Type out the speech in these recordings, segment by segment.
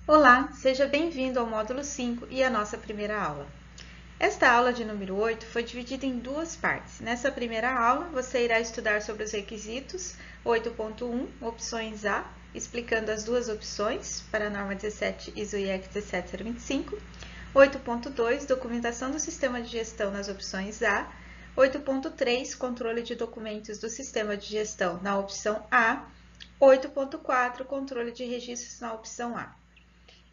Olá, seja bem-vindo ao módulo 5 e à nossa primeira aula. Esta aula de número 8 foi dividida em duas partes. Nessa primeira aula, você irá estudar sobre os requisitos 8.1, opções A, explicando as duas opções para a norma 17 ISO IEC 17025, 8.2, documentação do sistema de gestão nas opções A, 8.3, controle de documentos do sistema de gestão na opção A, 8.4, controle de registros na opção A.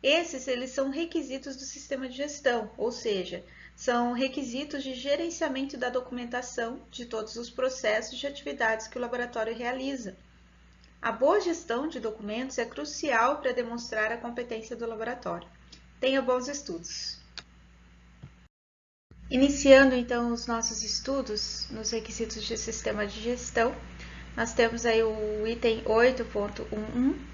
Eles são requisitos do sistema de gestão, ou seja, são requisitos de gerenciamento da documentação de todos os processos de atividades que o laboratório realiza. A boa gestão de documentos é crucial para demonstrar a competência do laboratório. Tenha bons estudos! Iniciando então os nossos estudos nos requisitos de sistema de gestão, nós temos aí o item 8.11.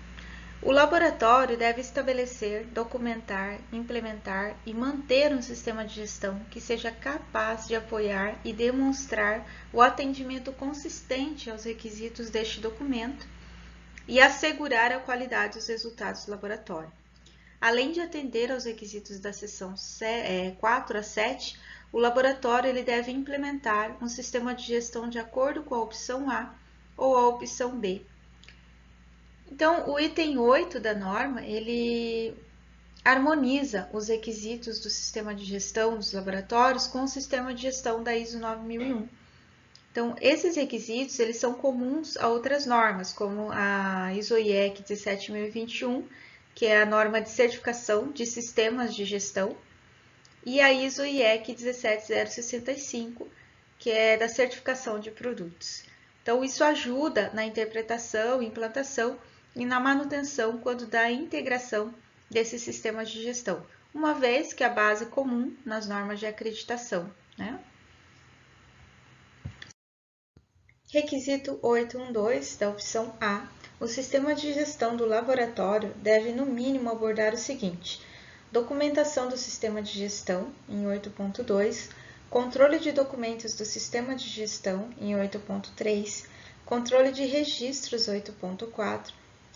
O laboratório deve estabelecer, documentar, implementar e manter um sistema de gestão que seja capaz de apoiar e demonstrar o atendimento consistente aos requisitos deste documento e assegurar a qualidade dos resultados do laboratório. Além de atender aos requisitos da seção 4 a 7, o laboratório ele deve implementar um sistema de gestão de acordo com a opção A ou a opção B. Então, o item 8 da norma, ele harmoniza os requisitos do sistema de gestão dos laboratórios com o sistema de gestão da ISO 9001. Então, esses requisitos, eles são comuns a outras normas, como a ISO IEC 17021, que é a norma de certificação de sistemas de gestão, e a ISO IEC 17065, que é da certificação de produtos. Então, isso ajuda na interpretação, implantação e na manutenção quando da integração desses sistemas de gestão, uma vez que a base comum nas normas de acreditação, né? Requisito 812 da opção A. O sistema de gestão do laboratório deve, no mínimo, abordar o seguinte: documentação do sistema de gestão, em 8.2, controle de documentos do sistema de gestão, em 8.3, controle de registros, 8.4,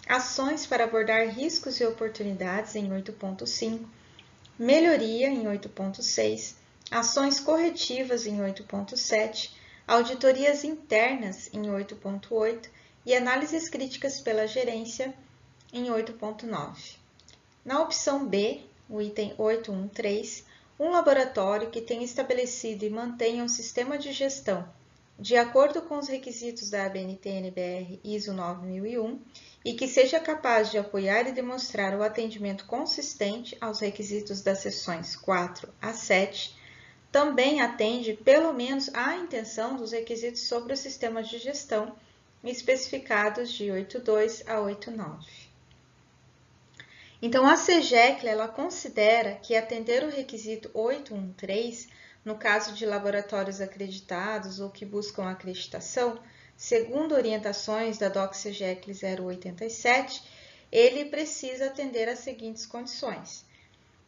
ações para abordar riscos e oportunidades, em 8.5, melhoria, em 8.6, ações corretivas, em 8.7, auditorias internas, em 8.8 e análises críticas pela gerência, em 8.9. Na opção B, o item 813, um laboratório que tenha estabelecido e mantenha um sistema de gestão de acordo com os requisitos da ABNT-NBR ISO 9001 e que seja capaz de apoiar e demonstrar o atendimento consistente aos requisitos das seções 4 a 7, também atende pelo menos à intenção dos requisitos sobre o sistema de gestão especificados de 8.2 a 8.9. Então, a CEGECLA, ela considera que atender o requisito 813, no caso de laboratórios acreditados ou que buscam acreditação, segundo orientações da DOC CEGECLA 087, ele precisa atender às seguintes condições.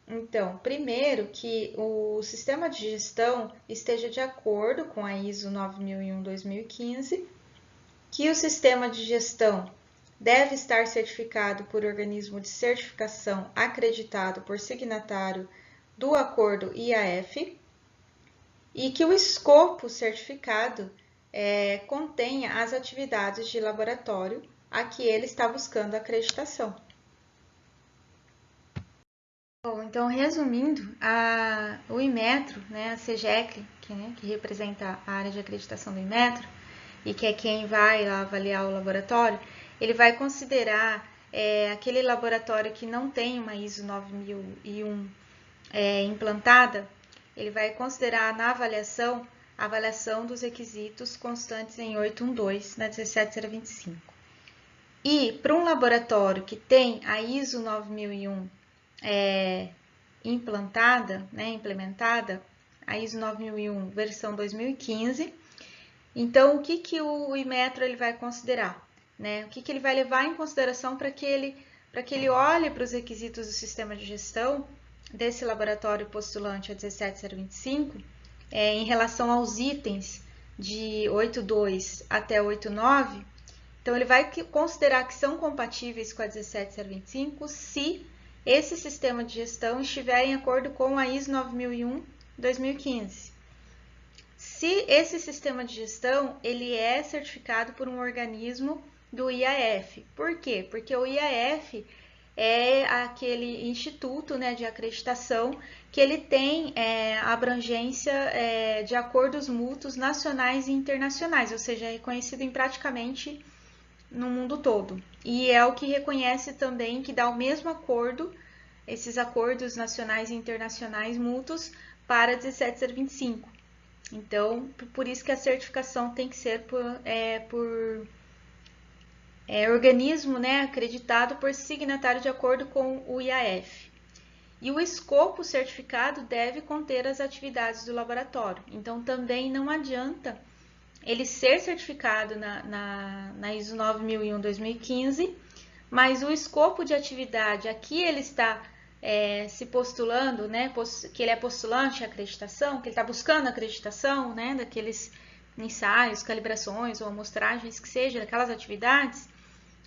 Então, primeiro, que o sistema de gestão esteja de acordo com a ISO 9001-2015, que o sistema de gestão deve estar certificado por organismo de certificação acreditado por signatário do acordo IAF e que o escopo certificado contenha as atividades de laboratório a que ele está buscando acreditação. Bom, então, resumindo, o Inmetro, né, a CEGECLA, que representa a área de acreditação do Inmetro, e que é quem vai avaliar o laboratório, ele vai considerar aquele laboratório que não tem uma ISO 9001 implantada, ele vai considerar na avaliação a avaliação dos requisitos constantes em 812 na 17025. E para um laboratório que tem a ISO 9001 implantada, implementada, a ISO 9001 versão 2015, então o que o Inmetro ele vai considerar? O que ele vai levar em consideração para que ele olhe para os requisitos do sistema de gestão desse laboratório postulante a 17025 em relação aos itens de 8.2 até 8.9, então ele vai considerar que são compatíveis com a 17025 se esse sistema de gestão estiver em acordo com a ISO 9001-2015. Se esse sistema de gestão ele é certificado por um organismo do IAF. Por quê? Porque o IAF é aquele instituto, né, de acreditação que ele tem abrangência de acordos mútuos nacionais e internacionais, ou seja, é reconhecido em praticamente no mundo todo. E é o que reconhece também, que dá o mesmo acordo, esses acordos nacionais e internacionais mútuos para 1725. Então, por isso que a certificação tem que ser por organismo, né, acreditado por signatário de acordo com o IAF. E o escopo certificado deve conter as atividades do laboratório. Então, também não adianta ele ser certificado na ISO 9001-2015, mas o escopo de atividade, aqui ele está se postulando, né, que ele é postulante à acreditação, que ele está buscando a acreditação, né, daqueles ensaios, calibrações ou amostragens que seja, daquelas atividades,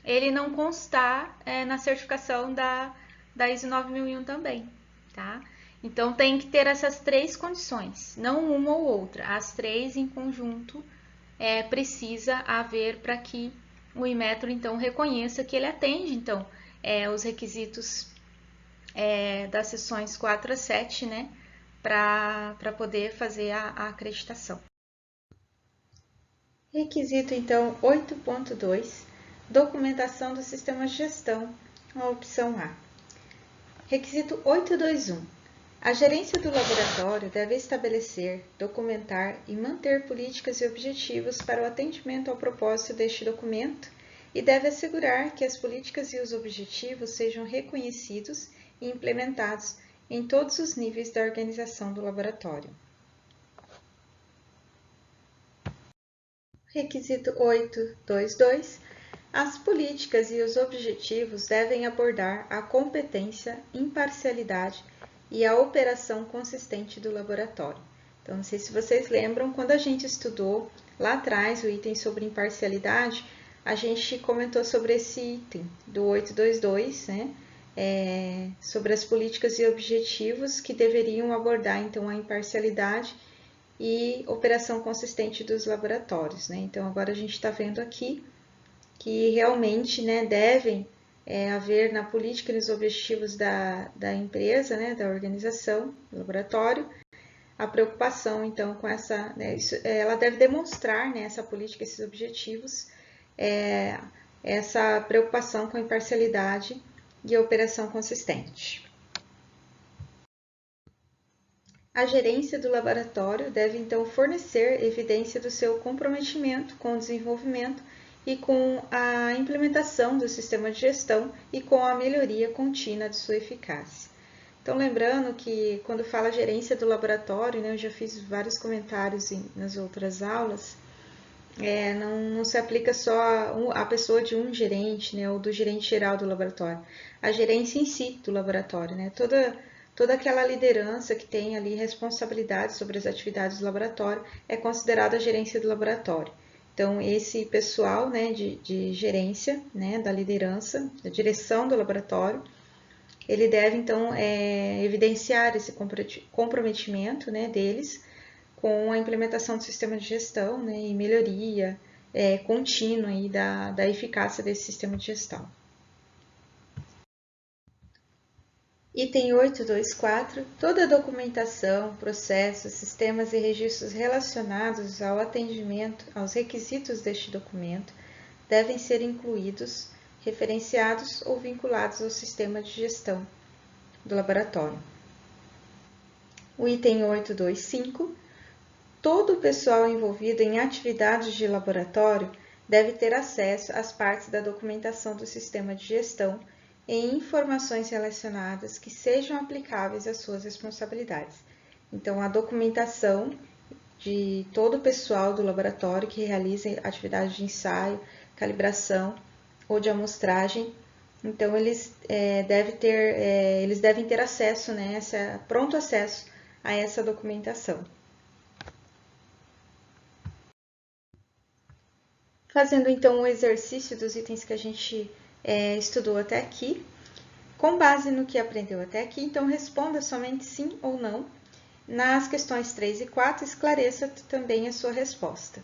ele não constar na certificação da ISO 9001 também, tá? Então, tem que ter essas três condições, não uma ou outra, as três em conjunto precisa haver para que o Inmetro, então, reconheça que ele atende, então, os requisitos das seções 4 a 7, né, para poder fazer a acreditação. Requisito, então, 8.2, documentação do sistema de gestão, a opção A. Requisito 821. A gerência do laboratório deve estabelecer, documentar e manter políticas e objetivos para o atendimento ao propósito deste documento e deve assegurar que as políticas e os objetivos sejam reconhecidos e implementados em todos os níveis da organização do laboratório. Requisito 822. As políticas e os objetivos devem abordar a competência, imparcialidade e a operação consistente do laboratório. Então, não sei se vocês lembram, quando a gente estudou lá atrás o item sobre imparcialidade, a gente comentou sobre esse item do 822, né? Sobre as políticas e objetivos que deveriam abordar, então, a imparcialidade e operação consistente dos laboratórios, né? Então, agora a gente está vendo aqui que realmente, né, devem haver na política e nos objetivos da empresa, né, da organização, do laboratório, a preocupação, então, com essa, né, ela deve demonstrar, né, essa política, esses objetivos, essa preocupação com a imparcialidade e a operação consistente. A gerência do laboratório deve, então, fornecer evidência do seu comprometimento com o desenvolvimento e com a implementação do sistema de gestão e com a melhoria contínua de sua eficácia. Então, lembrando que quando fala gerência do laboratório, né, eu já fiz vários comentários nas outras aulas, não se aplica só a pessoa de um gerente, né, ou do gerente geral do laboratório, a gerência em si do laboratório, né, toda aquela liderança que tem ali responsabilidade sobre as atividades do laboratório é considerada a gerência do laboratório. Então, esse pessoal, né, de gerência, né, da liderança, da direção do laboratório, ele deve, então, evidenciar esse comprometimento, né, deles com a implementação do sistema de gestão, né, e melhoria contínua aí da eficácia desse sistema de gestão. Item 824. Toda a documentação, processos, sistemas e registros relacionados ao atendimento aos requisitos deste documento devem ser incluídos, referenciados ou vinculados ao sistema de gestão do laboratório. O item 825. Todo o pessoal envolvido em atividades de laboratório deve ter acesso às partes da documentação do sistema de gestão e informações relacionadas que sejam aplicáveis às suas responsabilidades. Então, a documentação de todo o pessoal do laboratório que realiza atividade de ensaio, calibração ou de amostragem, então eles devem ter acesso, né, pronto acesso a essa documentação. Fazendo então o exercício dos itens que a gente estudou até aqui, Com base no que aprendeu até aqui, então responda somente sim ou não. Nas questões 3 e 4, esclareça também a sua resposta.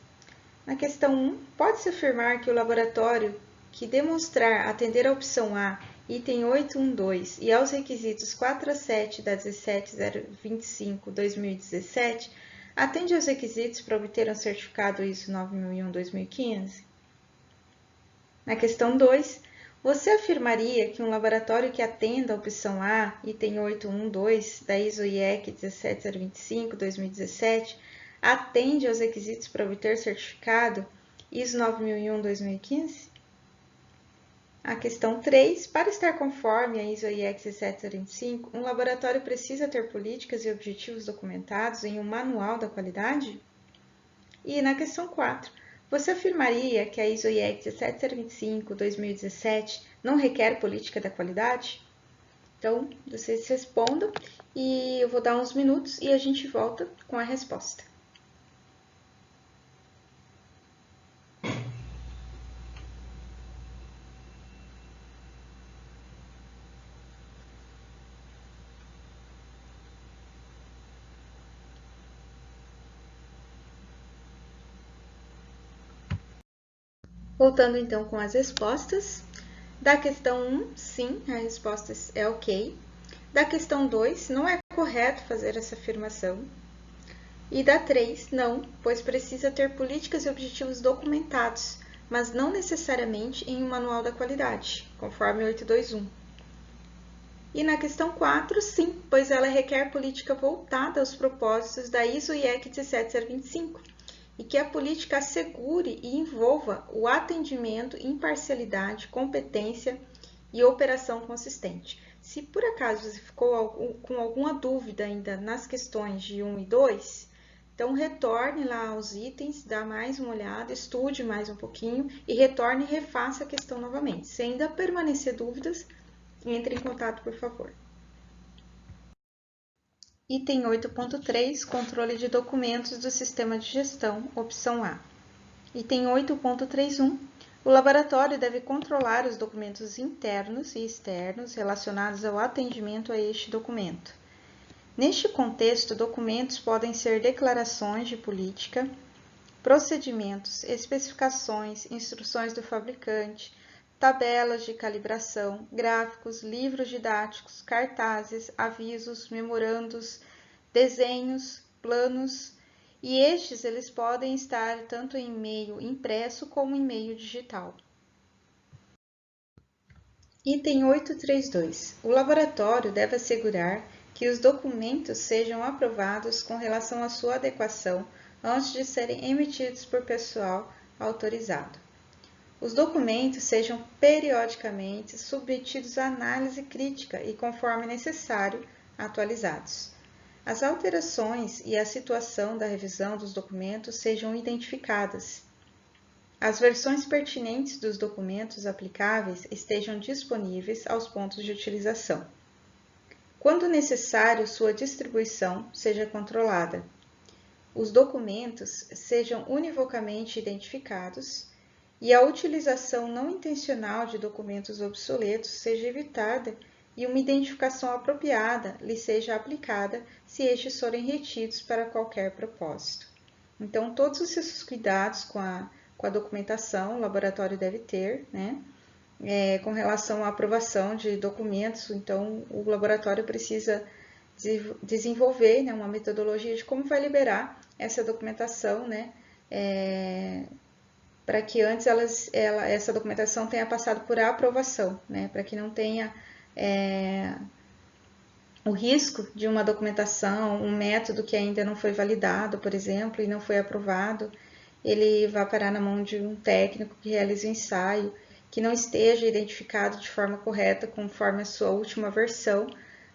Na questão 1, pode-se afirmar que o laboratório que demonstrar atender à opção A, item 812, e aos requisitos 4 a 7 da 17025/2017, atende aos requisitos para obter um certificado ISO 9001-2015? Na questão 2, você afirmaria que um laboratório que atenda a opção A, item 812 da ISO/IEC 17025/2017, atende aos requisitos para obter certificado ISO 9001-2015? A questão 3, para estar conforme a ISO/IEC 17025, um laboratório precisa ter políticas e objetivos documentados em um manual da qualidade? E na questão 4, você afirmaria que a ISO/IEC 17025/2017 não requer política da qualidade? Então, vocês respondam e eu vou dar uns minutos e a gente volta com a resposta. Voltando então com as respostas. Da questão 1, sim, a resposta é ok. Da questão 2, não é correto fazer essa afirmação. E da 3, não, pois precisa ter políticas e objetivos documentados, mas não necessariamente em um manual da qualidade, conforme 821. E na questão 4, sim, pois ela requer política voltada aos propósitos da ISO/IEC 17025, e que a política assegure e envolva o atendimento, imparcialidade, competência e operação consistente. Se por acaso você ficou com alguma dúvida ainda nas questões de 1 e 2, então retorne lá aos itens, dá mais uma olhada, estude mais um pouquinho e retorne e refaça a questão novamente. Se ainda permanecer dúvidas, entre em contato, por favor. Item 8.3, controle de documentos do sistema de gestão, opção A. Item 8.31, o laboratório deve controlar os documentos internos e externos relacionados ao atendimento a este documento. Neste contexto, documentos podem ser declarações de política, procedimentos, especificações, instruções do fabricante, tabelas de calibração, gráficos, livros didáticos, cartazes, avisos, memorandos, desenhos, planos, e estes eles podem estar tanto em meio impresso como em meio digital. Item 832. O laboratório deve assegurar que os documentos sejam aprovados com relação à sua adequação antes de serem emitidos por pessoal autorizado. Os documentos sejam periodicamente submetidos à análise crítica e, conforme necessário, atualizados. As alterações e a situação da revisão dos documentos sejam identificadas. As versões pertinentes dos documentos aplicáveis estejam disponíveis aos pontos de utilização. Quando necessário, sua distribuição seja controlada. Os documentos sejam univocamente identificados e a utilização não intencional de documentos obsoletos seja evitada e uma identificação apropriada lhe seja aplicada se estes forem retidos para qualquer propósito. Então, todos esses cuidados com a documentação o laboratório deve ter, né? Com relação à aprovação de documentos, então o laboratório precisa desenvolver, né, uma metodologia de como vai liberar essa documentação, né? Para que antes essa documentação tenha passado por aprovação, né? Para que não tenha o risco de uma documentação, um método que ainda não foi validado, por exemplo, e não foi aprovado, ele vai parar na mão de um técnico que realiza o ensaio, que não esteja identificado de forma correta conforme a sua última versão,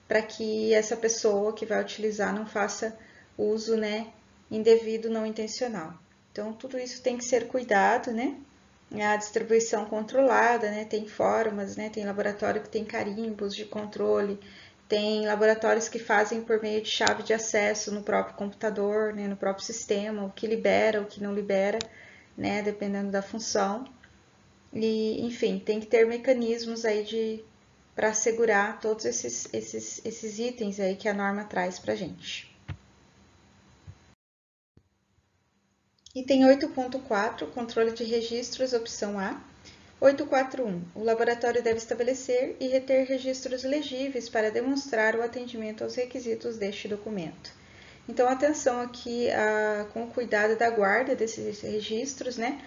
para que essa pessoa que vai utilizar não faça uso, né, indevido, não intencional. Então, tudo isso tem que ser cuidado, né? A distribuição controlada, né? Tem formas, né? Tem laboratório que tem carimbos de controle, tem laboratórios que fazem por meio de chave de acesso no próprio computador, né? No próprio sistema, o que libera, o que não libera, né? Dependendo da função. E, enfim, tem que ter mecanismos aí para assegurar todos esses itens aí que a norma traz para a gente. Item 8.4, controle de registros, opção A. 8.4.1. O laboratório deve estabelecer e reter registros legíveis para demonstrar o atendimento aos requisitos deste documento. Então, atenção aqui com o cuidado da guarda desses registros, né?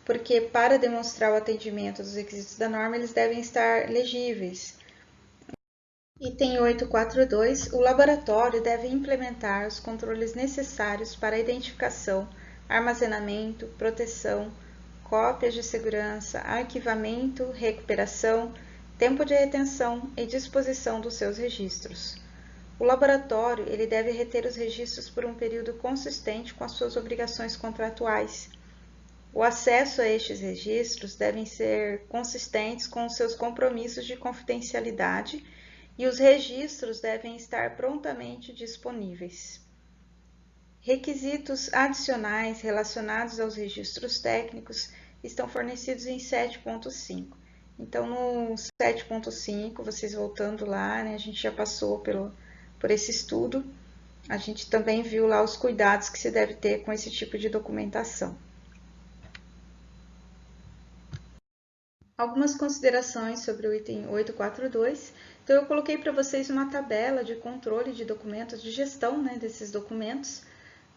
Porque para demonstrar o atendimento dos requisitos da norma, eles devem estar legíveis. Item 8.4.2. O laboratório deve implementar os controles necessários para a identificação, armazenamento, proteção, cópias de segurança, arquivamento, recuperação, tempo de retenção e disposição dos seus registros. O laboratório ele deve reter os registros por um período consistente com as suas obrigações contratuais. O acesso a estes registros devem ser consistentes com os seus compromissos de confidencialidade e os registros devem estar prontamente disponíveis. Requisitos adicionais relacionados aos registros técnicos estão fornecidos em 7.5. Então, no 7.5, vocês voltando lá, né, a gente já passou por esse estudo, a gente também viu lá os cuidados que se deve ter com esse tipo de documentação. Algumas considerações sobre o item 8.4.2. Então, eu coloquei para vocês uma tabela de controle de documentos, de gestão, né, desses documentos,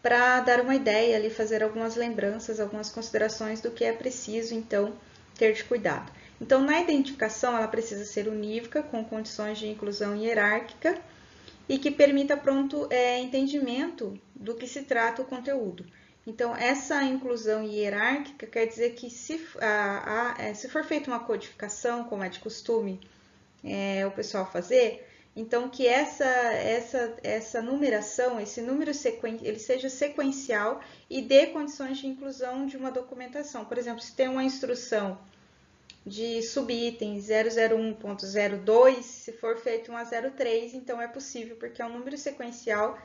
para dar uma ideia ali, fazer algumas lembranças, algumas considerações do que é preciso, então, ter de cuidado. Então, na identificação, ela precisa ser unívoca, com condições de inclusão hierárquica e que permita pronto entendimento do que se trata o conteúdo. Então, essa inclusão hierárquica quer dizer que se for feita uma codificação, como é de costume o pessoal fazer, então, que essa numeração, esse número ele seja sequencial e dê condições de inclusão de uma documentação. Por exemplo, se tem uma instrução de subitem 001.02, se for feito um a 03, então é possível, porque é um número sequencial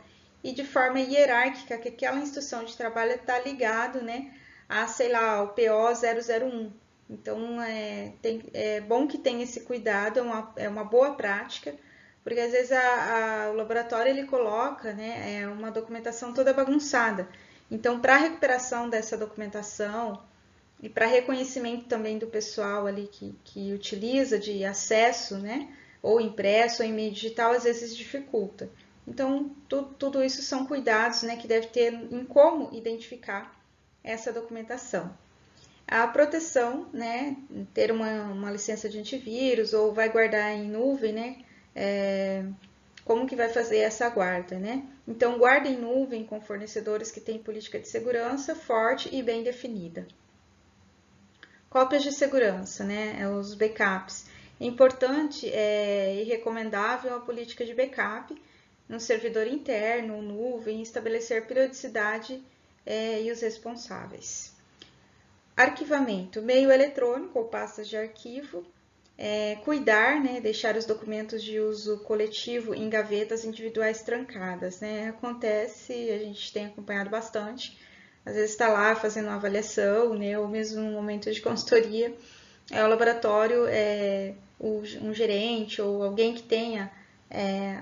e de forma hierárquica, que aquela instrução de trabalho está ligado, né, a, sei lá, o PO 001. Então, é bom que tenha esse cuidado, é uma boa prática, porque às vezes o laboratório ele coloca, né, uma documentação toda bagunçada. Então, para a recuperação dessa documentação e para reconhecimento também do pessoal ali que utiliza de acesso, né, ou impresso ou em meio digital, às vezes dificulta. Então, tudo isso são cuidados, né, que deve ter em como identificar essa documentação. A proteção, né, ter uma licença de antivírus ou vai guardar em nuvem, né, como que vai fazer essa guarda, né? Então, guarda em nuvem com fornecedores que têm política de segurança forte e bem definida. Cópias de segurança, né, os backups. É importante e recomendável a política de backup no servidor interno, nuvem, estabelecer periodicidade e os responsáveis. Arquivamento, meio eletrônico ou pastas de arquivo. Cuidar, né, deixar os documentos de uso coletivo em gavetas individuais trancadas, né? Acontece, a gente tem acompanhado bastante, às vezes está lá fazendo uma avaliação, né, ou mesmo um momento de consultoria, o laboratório, um gerente ou alguém que tenha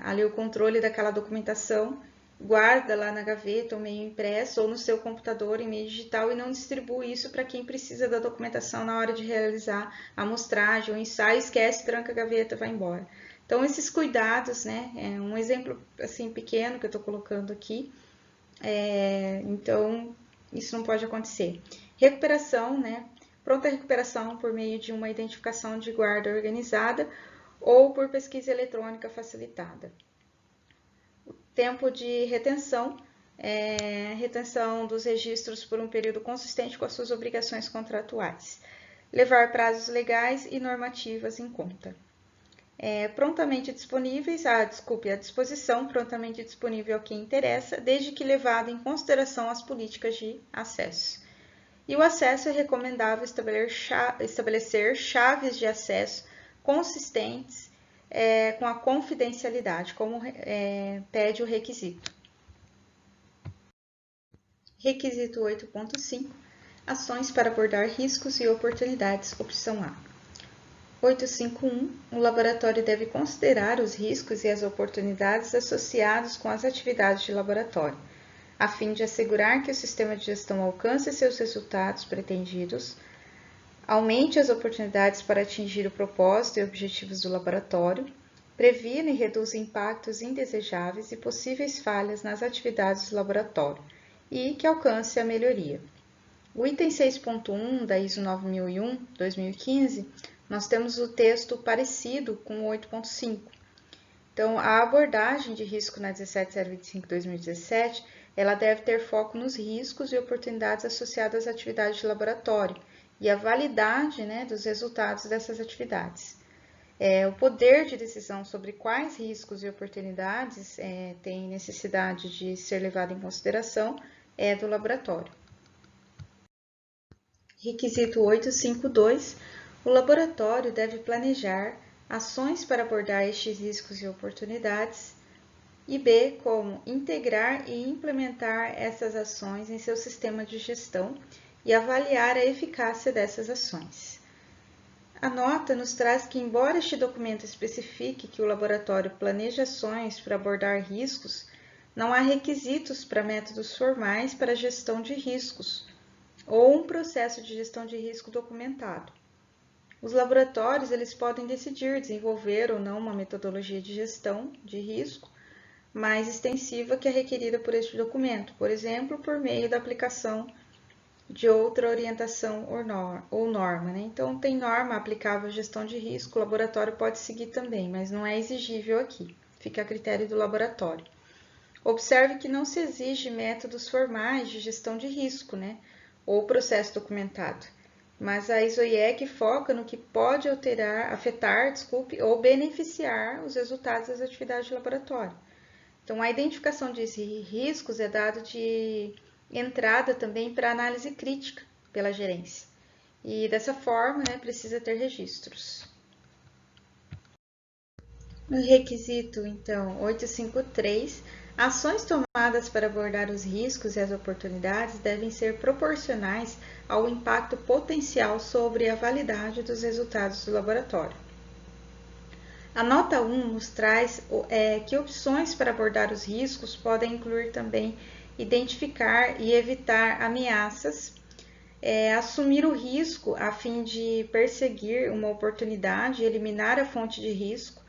ali o controle daquela documentação, guarda lá na gaveta ou meio impresso ou no seu computador em meio digital e não distribui isso para quem precisa da documentação na hora de realizar a amostragem ou ensaio, esquece, tranca a gaveta, vai embora. Então, esses cuidados, né, é um exemplo assim pequeno que eu estou colocando aqui, então isso não pode acontecer. Recuperação, né, pronta recuperação por meio de uma identificação de guarda organizada ou por pesquisa eletrônica facilitada. Tempo de retenção, retenção dos registros por um período consistente com as suas obrigações contratuais. Levar prazos legais e normativas em conta. Prontamente disponíveis, a disposição prontamente disponível ao que interessa, desde que levado em consideração as políticas de acesso. E o acesso é recomendável estabelecer chaves de acesso consistentes com a confidencialidade, como pede o requisito. Requisito 8.5. Ações para abordar riscos e oportunidades, opção A. 851. O laboratório deve considerar os riscos e as oportunidades associados com as atividades de laboratório, a fim de assegurar que o sistema de gestão alcance seus resultados pretendidos, aumente as oportunidades para atingir o propósito e objetivos do laboratório, previna e reduza impactos indesejáveis e possíveis falhas nas atividades do laboratório e que alcance a melhoria. O item 6.1 da ISO 9001/2015, nós temos o texto parecido com o 8.5. Então, a abordagem de risco na 17025/2017, ela deve ter foco nos riscos e oportunidades associadas às atividades de laboratório e a validade, né, dos resultados dessas atividades. O poder de decisão sobre quais riscos e oportunidades tem necessidade de ser levado em consideração é do laboratório. Requisito 852. O laboratório deve planejar ações para abordar estes riscos e oportunidades. E B, como integrar e implementar essas ações em seu sistema de gestão e avaliar a eficácia dessas ações. A nota nos traz que, embora este documento especifique que o laboratório planeja ações para abordar riscos, não há requisitos para métodos formais para a gestão de riscos ou um processo de gestão de risco documentado. Os laboratórios eles podem decidir desenvolver ou não uma metodologia de gestão de risco mais extensiva que é requerida por este documento, por exemplo, por meio da aplicação de outra orientação ou norma, né? Então, tem norma aplicável à gestão de risco, o laboratório pode seguir também, mas não é exigível aqui, fica a critério do laboratório. Observe que não se exige métodos formais de gestão de risco, né? Ou processo documentado, mas a ISO/IEC foca no que pode afetar, ou beneficiar os resultados das atividades de laboratório. Então, a identificação de riscos é dado de entrada também para análise crítica pela gerência. E dessa forma, né, precisa ter registros. No requisito, então, 853, ações tomadas para abordar os riscos e as oportunidades devem ser proporcionais ao impacto potencial sobre a validade dos resultados do laboratório. A nota 1 nos traz que opções para abordar os riscos podem incluir também identificar e evitar ameaças, assumir o risco a fim de perseguir uma oportunidade e eliminar a fonte de risco,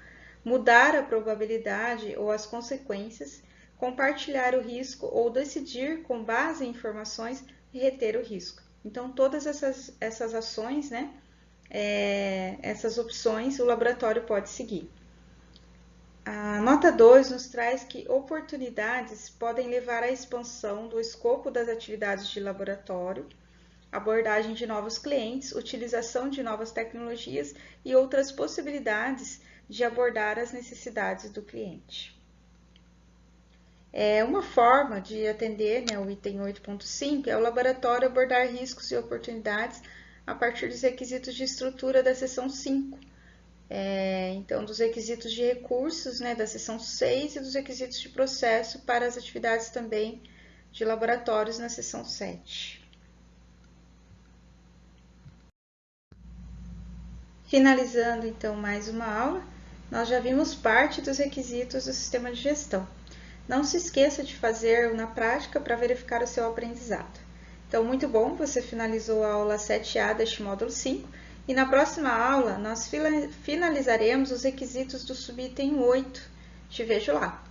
mudar a probabilidade ou as consequências, compartilhar o risco ou decidir com base em informações reter o risco. Então, todas essas ações, né, essas opções, o laboratório pode seguir. A nota 2 nos traz que oportunidades podem levar à expansão do escopo das atividades de laboratório, abordagem de novos clientes, utilização de novas tecnologias e outras possibilidades de abordar as necessidades do cliente. Uma forma de atender, né, o item 8.5 é o laboratório abordar riscos e oportunidades a partir dos requisitos de estrutura da seção 5. Então, dos requisitos de recursos, né, da seção 6 e dos requisitos de processo para as atividades também de laboratórios na seção 7. Finalizando, então, mais uma aula, nós já vimos parte dos requisitos do sistema de gestão. Não se esqueça de fazer na prática para verificar o seu aprendizado. Então, muito bom, você finalizou a aula 7A deste módulo 5, e na próxima aula nós finalizaremos os requisitos do subitem 8. Te vejo lá!